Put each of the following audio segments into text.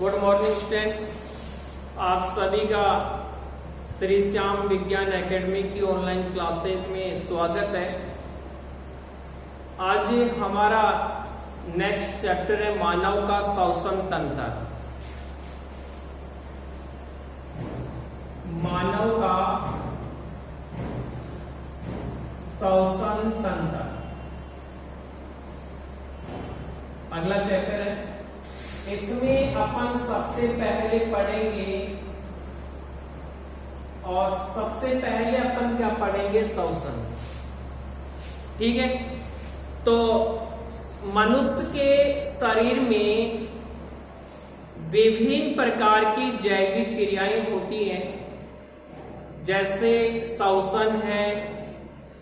Good morning students, आप सभी का श्री श्याम विज्ञान एकेडमी की ऑनलाइन क्लासेज में स्वागत है। आज हमारा नेक्स्ट चैप्टर है मानव का श्वसन तंत्र। मानव का श्वसन तंत्र अगला चैप्टर है। इसमें अपन सबसे पहले पढ़ेंगे और सबसे पहले अपन क्या पढ़ेंगे? श्वसन। ठीक है, तो मनुष्य के शरीर में विभिन्न प्रकार की जैविक क्रियाएं होती हैं, जैसे श्वसन है,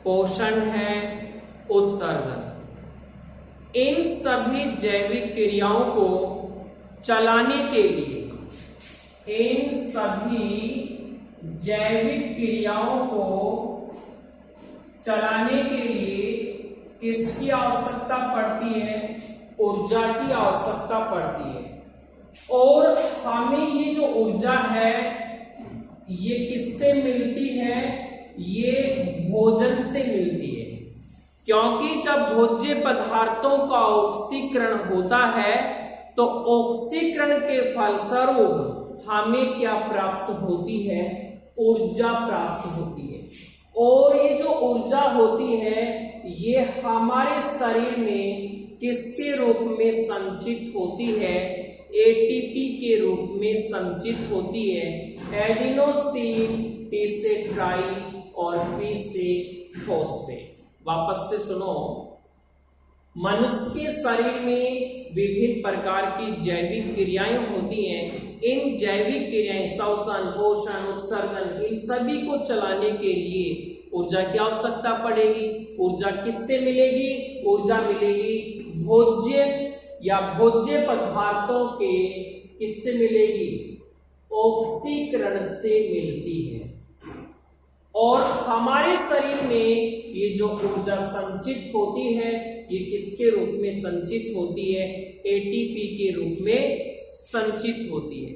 पोषण है, उत्सर्जन। इन सभी जैविक क्रियाओं को चलाने के लिए, इन सभी जैविक क्रियाओं को चलाने के लिए किसकी आवश्यकता पड़ती है? ऊर्जा की आवश्यकता पड़ती है। और हमें ये जो ऊर्जा है ये किससे मिलती है? ये भोजन से मिलती है, क्योंकि जब भोज्य पदार्थों का ऑक्सीकरण होता है तो ऑक्सीकरण के फलस्वरूप हमें क्या प्राप्त होती है? ऊर्जा प्राप्त होती है। और ये जो ऊर्जा होती है ये हमारे शरीर में किसके रूप में संचित होती है? एटीपी के रूप में संचित होती है। एडिनोसिन, टी से ट्राई और पी से फॉस्फेट। वापस से सुनो, मनुष्य के शरीर में विभिन्न प्रकार की जैविक क्रियाएं होती हैं। इन जैविक क्रियाएं श्वसन, पोषण, उत्सर्जन, इन सभी को चलाने के लिए ऊर्जा की आवश्यकता पड़ेगी। ऊर्जा किससे मिलेगी? ऊर्जा मिलेगी भोज्य या भोज्य पदार्थों के किससे मिलेगी? ऑक्सीकरण से मिलती है। और हमारे शरीर में ये जो ऊर्जा संचित होती है ये किसके रूप में संचित होती है? एटीपी के रूप में संचित होती है।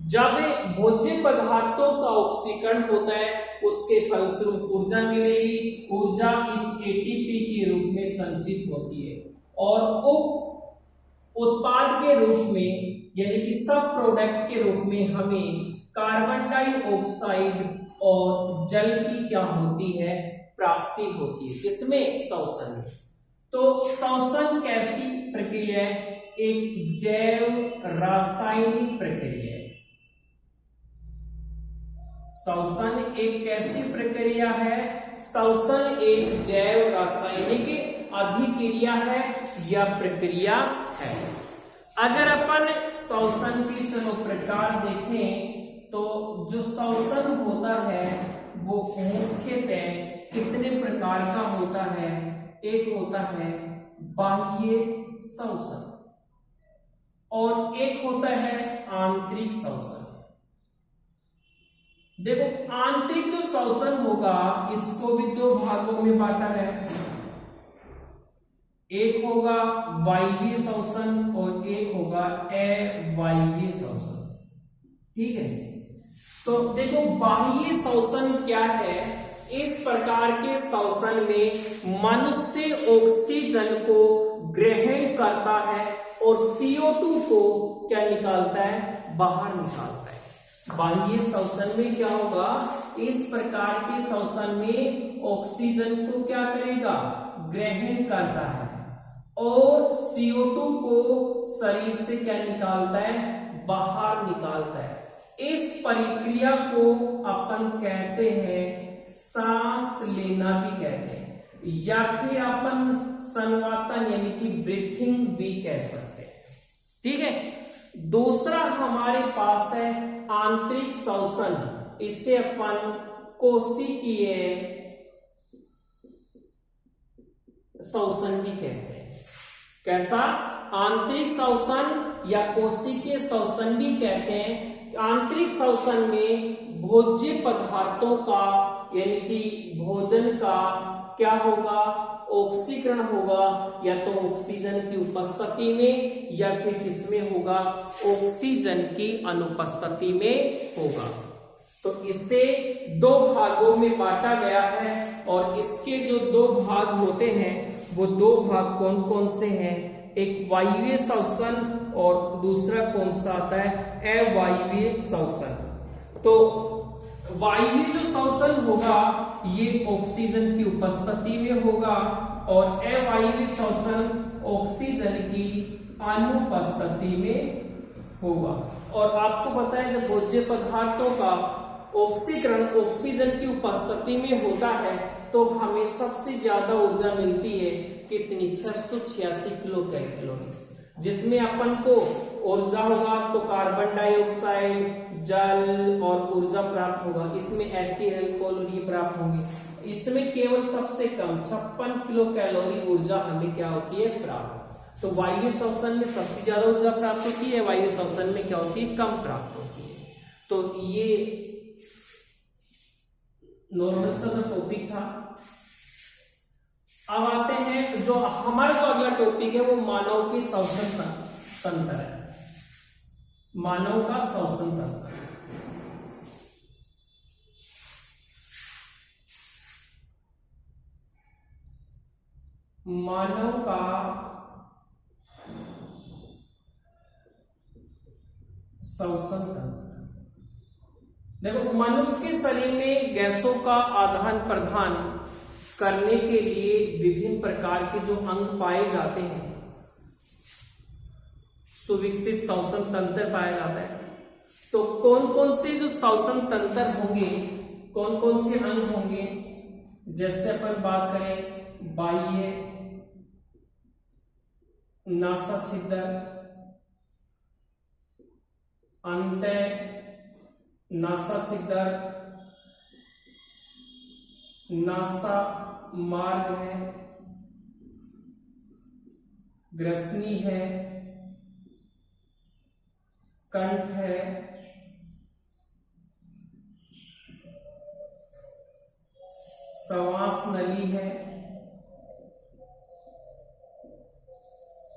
जब भोज्य पदार्थों का ऑक्सीकरण होता है उसके फलस्वरूप ऊर्जा मिलेगी। ऊर्जा इस एटीपी के रूप में संचित होती है और उत्पाद के रूप में यानी कि सब प्रोडक्ट के रूप में हमें कार्बन डाइऑक्साइड और जल की क्या होती है? प्राप्ति होती है। किसमें? श्वसन में। तो श्वसन कैसी प्रक्रिया है? एक जैव रासायनिक प्रक्रिया है। श्वसन एक कैसी प्रक्रिया है? श्वसन एक जैव रासायनिक अभिक्रिया है या प्रक्रिया है। अगर अपन श्वसन की चलो प्रकार देखें तो जो श्वसन होता है वो मुख्यतः कितने प्रकार का होता है? एक होता है बाह्य श्वसन और एक होता है आंतरिक श्वसन। देखो, आंतरिक जो श्वसन होगा इसको भी दो भागों में बांटा है। एक होगा वायवीय श्वसन और एक होगा अवायवीय श्वसन। ठीक है, तो देखो बाह्य श्वसन क्या है? इस प्रकार के श्वसन में मनुष्य ऑक्सीजन को ग्रहण करता है और CO2 को क्या निकालता है? बाहर निकालता है। बाह्य श्वसन में क्या होगा? इस प्रकार के श्वसन में ऑक्सीजन को क्या करेगा? ग्रहण करता है और CO2 को शरीर से क्या निकालता है? बाहर निकालता है। इस प्रक्रिया को अपन कहते हैं सांस लेना भी कहते हैं, या फिर अपन संवातन यानी कि ब्रीथिंग भी कह सकते हैं। ठीक है, दूसरा हमारे पास है आंतरिक श्वसन। इसे अपन कोशिकीय श्वसन भी कहते हैं। कैसा? आंतरिक श्वसन या कोशिकीय श्वसन भी कहते हैं। आंतरिक श्वसन में भोज्य पदार्थों का यानी कि भोजन का क्या होगा, ऑक्सीकरण होगा, या तो ऑक्सीजन की उपस्थिति में या फिर किसमें होगा, ऑक्सीजन की अनुपस्थिति में होगा। तो इसे दो भागों में बांटा गया है और इसके जो दो भाग होते हैं वो दो भाग कौन कौन से हैं, एक वायवीय श्वसन और दूसरा कौन सा आता है, अवायवीय श्वसन। तो वायवीय जो श्वसन होगा ये ऑक्सीजन की उपस्थिति में होगा और अवायवीय श्वसन ऑक्सीजन की अनुपस्थिति में होगा। और आपको पता है जब भोज्य पदार्थों का ऑक्सीकरण ऑक्सीजन की उपस्थिति में होता है तो हमें सबसे ज्यादा ऊर्जा मिलती है कितनी, 686 किलो कैलोरी, जिसमें अपन को ऊर्जा होगा तो कार्बन डाइऑक्साइड, जल और ऊर्जा प्राप्त होगा, इसमें एल्कीन अल्कोहल ये प्राप्त होंगे। इसमें केवल सबसे कम 56 किलो कैलोरी ऊर्जा हमें क्या होती है, प्राप्त। तो वायवीय श्वसन में सबसे ज्यादा ऊर्जा प्राप्त होती है, वायवीय श्वसन में क्या होती है, कम प्राप्त होती है। तो ये नॉर्मल सा जो टॉपिक था। अब आते हैं जो हमारा जो अगला टॉपिक है वो मानव के श्वसन तंत्र है, मानव का श्वसन तंत्र। मानव का श्वसन तंत्र, देखो मनुष्य के शरीर में गैसों का आदान प्रदान करने के लिए विभिन्न प्रकार के जो अंग पाए जाते हैं, सुविकसित श्वसन तंत्र पाया जाता है। तो कौन कौन से जो श्वसन तंत्र होंगे, कौन कौन से अंग होंगे, जैसे अपन बात करें बाह्य नासा छिद्र, अंतः नासा छिद्र, नासा मार्ग है, ग्रसनी है, कंठ है, श्वास नली है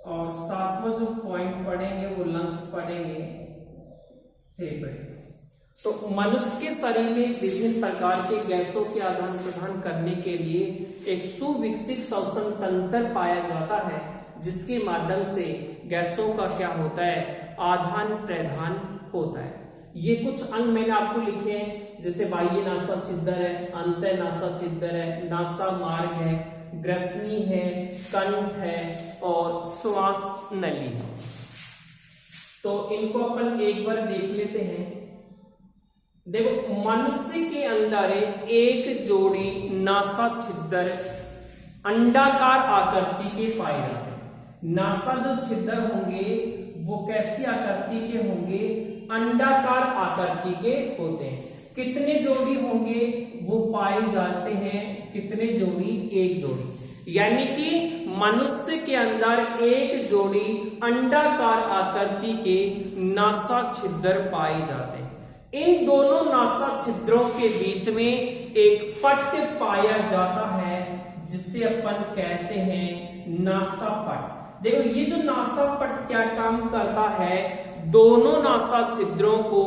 और सातवां जो पॉइंट पढ़ेंगे वो लंग्स पढ़ेंगे, फेफड़े। तो मनुष्य के शरीर में विभिन्न प्रकार के गैसों के आदान प्रदान करने के लिए एक सुविकसित श्वसन तंत्र पाया जाता है, जिसके माध्यम से गैसों का क्या होता है, आदान प्रदान होता है। ये कुछ अंग मैंने आपको लिखे हैं, जैसे बाह्य नासा छिद्र है, अंतः नासा छिद्र है, नासा मार्ग है, ग्रसनी है, कंठ है और श्वास नली है। तो इनको अपन एक बार देख लेते हैं। देखो मनुष्य के अंदर एक जोड़ी नासा छिद्र अंडाकार आकृति के पाए जाते हैं। नासा जो छिद्र होंगे वो कैसी आकृति के होंगे, अंडाकार आकृति के होते हैं। कितने जोड़ी होंगे वो पाए जाते हैं, कितने जोड़ी, एक जोड़ी। यानी कि मनुष्य के अंदर एक जोड़ी अंडाकार आकृति के नासा छिद्र पाए जाते हैं। इन दोनों नासा छिद्रों के बीच में एक पट्ट पाया जाता है जिसे अपन कहते हैं नासा पट्ट। देखो ये जो नासा पट्ट क्या काम करता है, दोनों नासा छिद्रों को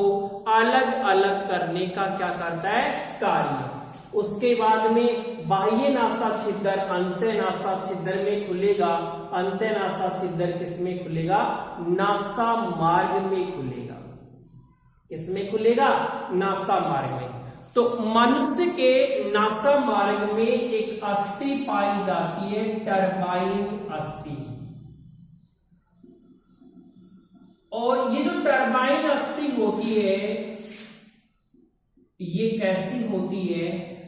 अलग अलग करने का क्या करता है, कार्य। उसके बाद में बाह्य नासा छिद्र अंतः नासा छिद्र में खुलेगा, अंतः नासा छिद्र किसमें खुलेगा, नासा मार्ग में खुलेगा। किसमें खुलेगा, नासा मार्ग में। तो मनुष्य के नासा मार्ग में एक अस्थि पाई जाती है, टरबाइन अस्थि। और ये जो टरबाइन अस्थि होती है ये कैसी होती है,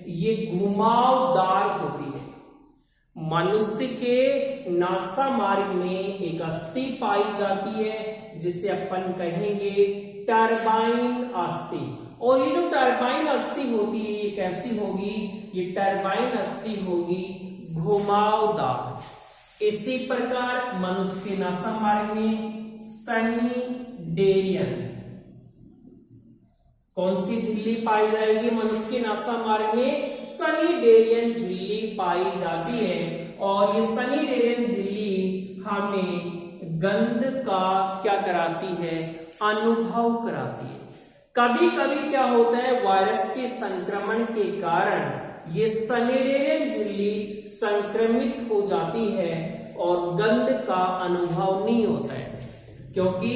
ये घुमावदार होती है। मनुष्य के नासा मार्ग में एक अस्थि पाई जाती है जिसे अपन कहेंगे टरबाइन अस्थि। और ये जो टरबाइन अस्थि होती है ये कैसी होगी, ये टरबाइन अस्थि होगी घुमावदार। इसी प्रकार मनुष्य के नासा मार्ग में सनीडेरियन कौन सी झिल्ली पाई जाएगी मनुष्य के नासा मार्ग में, सनीडेरियन झिल्ली पाई जाती है और ये सनीडेरियन झिल्ली हमें गंध का क्या कराती है, अनुभव कराती है। कभी कभी क्या होता है, वायरस के संक्रमण के कारण ये सनीडेरियन झिल्ली संक्रमित हो जाती है और गंध का अनुभव नहीं होता है, क्योंकि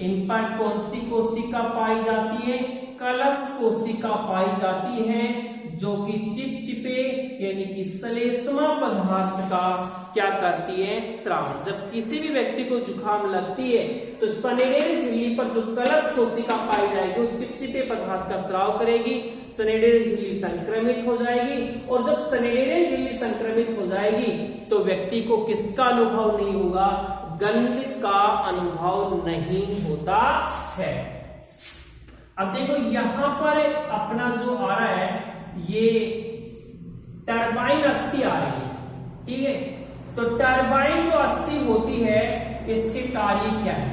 इन पर कौन सी कोशिका पाई जाती है, कलश कोशिका पाई जाती है, जो कि चिपचिपे यानी कि श्लेष्मा पदार्थ का क्या करती है, स्राव। जब किसी भी व्यक्ति को जुकाम लगती है तो सनीडेरियन झिल्ली पर जो कलश कोशिका पाई जाएगी वो चिपचिपे पदार्थ का स्राव करेगी, सनीडेरियन झिल्ली संक्रमित हो जाएगी और जब सनीडेरियन झिल्ली संक्रमित हो जाएगी तो व्यक्ति को किसका अनुभव नहीं होगा, गंध का अनुभव नहीं होता है। अब देखो यहां पर अपना जो आ रहा है ये टरबाइन अस्थि आ रही है, ठीक है। तो टरबाइन जो अस्थि होती है इसके कार्य क्या है,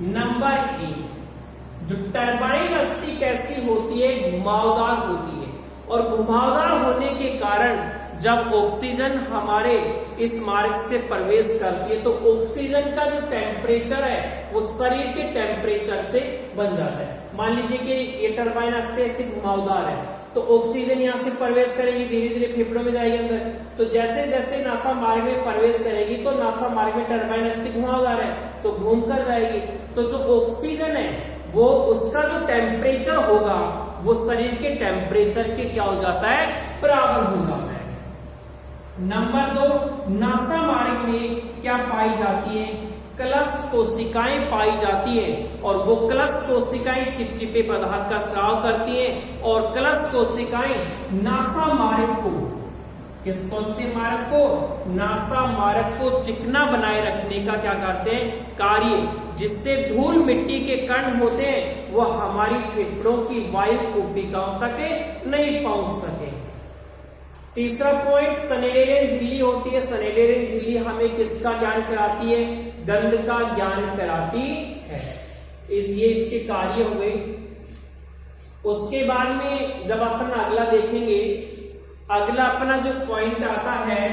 नंबर 1 जो टरबाइन अस्थि कैसी होती है, घुमावदार होती है और घुमावदार होने के कारण जब ऑक्सीजन हमारे इस मार्ग से प्रवेश करती है तो ऑक्सीजन का जो टेम्परेचर है वो शरीर के टेम्परेचर से बन जाता है। मान लीजिए कि ये टरबाइन अस्थि ऐसे घुमावदार है तो ऑक्सीजन यहाँ से प्रवेश करेगी, धीरे धीरे फेफड़ों में जाएगी अंदर। तो जैसे जैसे नासा मार्ग में प्रवेश करेगी तो नासा मार्ग में टरबाइन अस्थि घुमावदार है तो घूम कर जाएगी। तो जो ऑक्सीजन है वो उसका जो टेम्परेचर होगा वो शरीर के टेम्परेचर के क्या हो जाता है, बराबर हो जाता है। नंबर 2 नासा मार्ग में क्या पाई जाती है, कलश कोशिकाएं पाई जाती है और वो कलश कोशिकाएं चिपचिपे पदार्थ का स्राव करती हैं और कलश कोशिकाएं नासा मार्ग को, किस कौन से मार्ग को, नासा मार्ग को चिकना बनाए रखने का क्या करते हैं, कार्य, जिससे धूल मिट्टी के कण होते हैं वो हमारी फेफड़ों की वायु कोशिकाओं तक नहीं पहुंच सके। तीसरा पॉइंट सनीडेरियन झिल्ली होती है, सनीडेरियन झिल्ली हमें किसका ज्ञान कराती है, गंध का ज्ञान कराती है। इसलिए इसके कार्य हो गए। उसके बाद में जब अपन अगला देखेंगे, अगला अपना जो पॉइंट आता है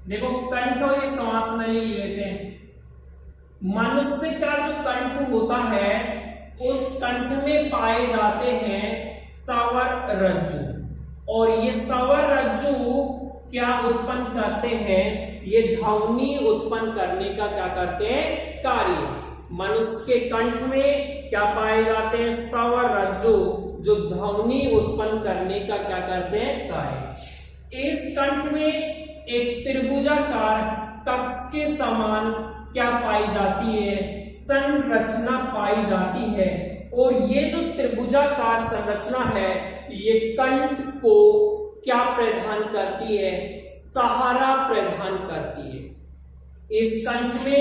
देखो कंठ और ये श्वास नली लेते हैं। मनुष्य का जो कंठ होता है उस कंठ में पाए जाते हैं सवर रज्जु और ये सवर रज्जु क्या उत्पन्न करते हैं, ये ध्वनि उत्पन्न करने का क्या करते हैं, कार्य। मनुष्य के कंठ में क्या पाए जाते हैं, सवर रज्जु, जो ध्वनि उत्पन्न करने का क्या करते हैं, कार्य। इस कंठ में एक त्रिभुजाकार कक्ष के समान क्या पाई जाती है, संरचना पाई जाती है और ये जो त्रिभुजाकार संरचना है ये कंठ को क्या प्रदान करती है, सहारा प्रदान करती है। इस कंठ में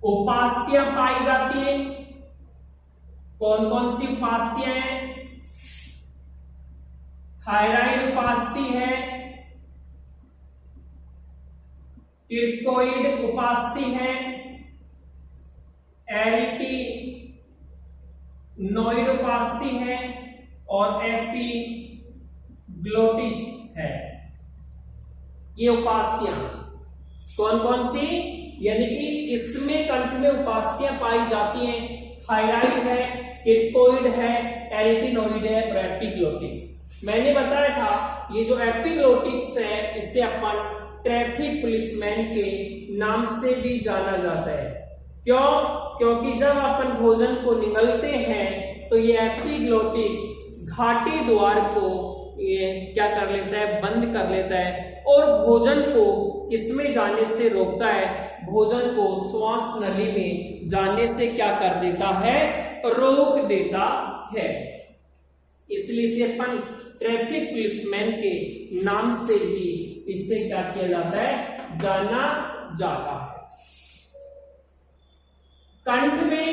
उपास्थियां पाई जाती है। कौन कौन सी उपास्थियां हैं, थायराइड उपास्थि है, टिरकोइड उपास्थि है, एरिटिनोइड उपास्थि है और एपिग्लोटिस है। ये उपास्थियां कौन कौन सी, यानी कि इसमें कंठ में उपास्थियां पाई जाती हैं, थायराइड है, टिरकोइड है, एरिटिनोइड है और एपिग्लोटिस। मैंने बताया था ये जो एपिग्लोटिस है इसे अपन ट्रैफिक पुलिसमैन के नाम से भी जाना जाता है। क्यों, क्योंकि जब अपन भोजन को निगलते हैं तो ये एपिग्लोटिस घाटी द्वार को ये क्या कर लेता है, बंद कर लेता है और भोजन को इसमें जाने से रोकता है, भोजन को श्वास नली में जाने से क्या कर देता है, रोक देता है। इसलिए इसे अपन ट्रैफिक पुलिसमैन के नाम से भी इसे क्या किया जाता है, जाना जाता है। कंठ में,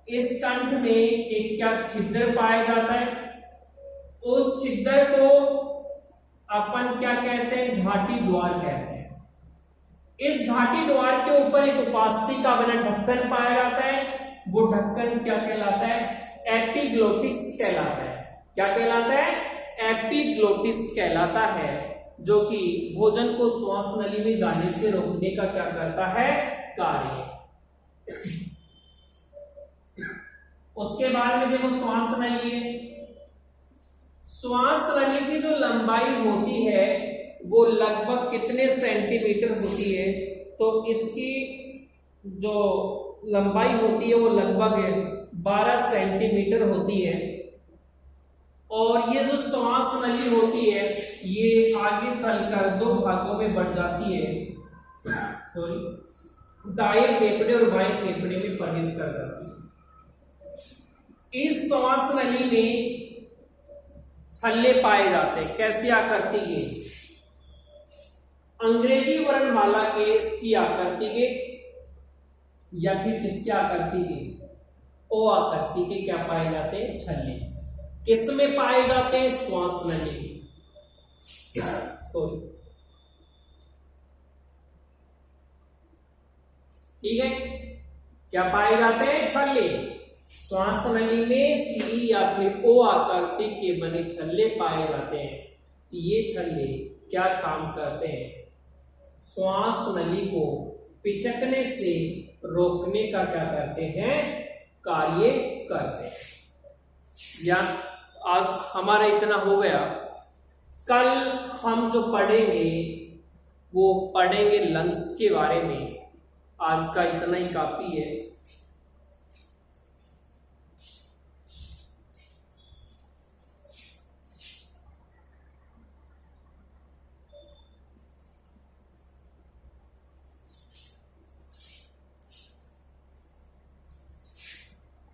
इस कंठ में एक क्या छिद्र पाया जाता है, उस छिद्र को अपन क्या कहते हैं, घाटी द्वार कहते हैं। इस घाटी द्वार के ऊपर एक उपास्थि का बना ढक्कन पाया जाता है। वो ढक्कन क्या कहलाता है? एपिग्लोटिस कहलाता है। क्या कहलाता है? एपिग्लोटिस कहलाता है, जो कि भोजन को श्वास नली में जाने से रोकने का क्या करता है? कार्य। उसके बाद में देखो श्वास नली है। श्वास नली की जो लंबाई होती है वो लगभग कितने सेंटीमीटर होती है? तो इसकी जो लंबाई होती है वो लगभग 12 सेंटीमीटर होती है। और ये जो श्वास नली होती है ये आगे चलकर दो भागों में बढ़ जाती है, सॉरी, दाएं फेफड़े और बाएं फेफड़े में प्रवेश कर जाती है। इस श्वास नली में छल्ले पाए जाते हैं। कैसी आकृति के? अंग्रेजी वर्णमाला के सी आकृति के, या फिर किसकी आकृति के? ओ आकृति के क्या पाए जाते हैं? छल्ले। किसमें पाए जाते हैं? श्वास नली में। सॉरी, ठीक है, क्या पाए जाते हैं? छल्ले। श्वास नली में सी या फिर ओ आकृति के बने छल्ले पाए जाते हैं। ये छल्ले क्या काम करते हैं? श्वास नली को पिचकने से रोकने का क्या करते हैं? कार्य करते हैं। या आज हमारा इतना हो गया। कल हम जो पढ़ेंगे वो पढ़ेंगे लंग्स के बारे में। आज का इतना ही काफी है।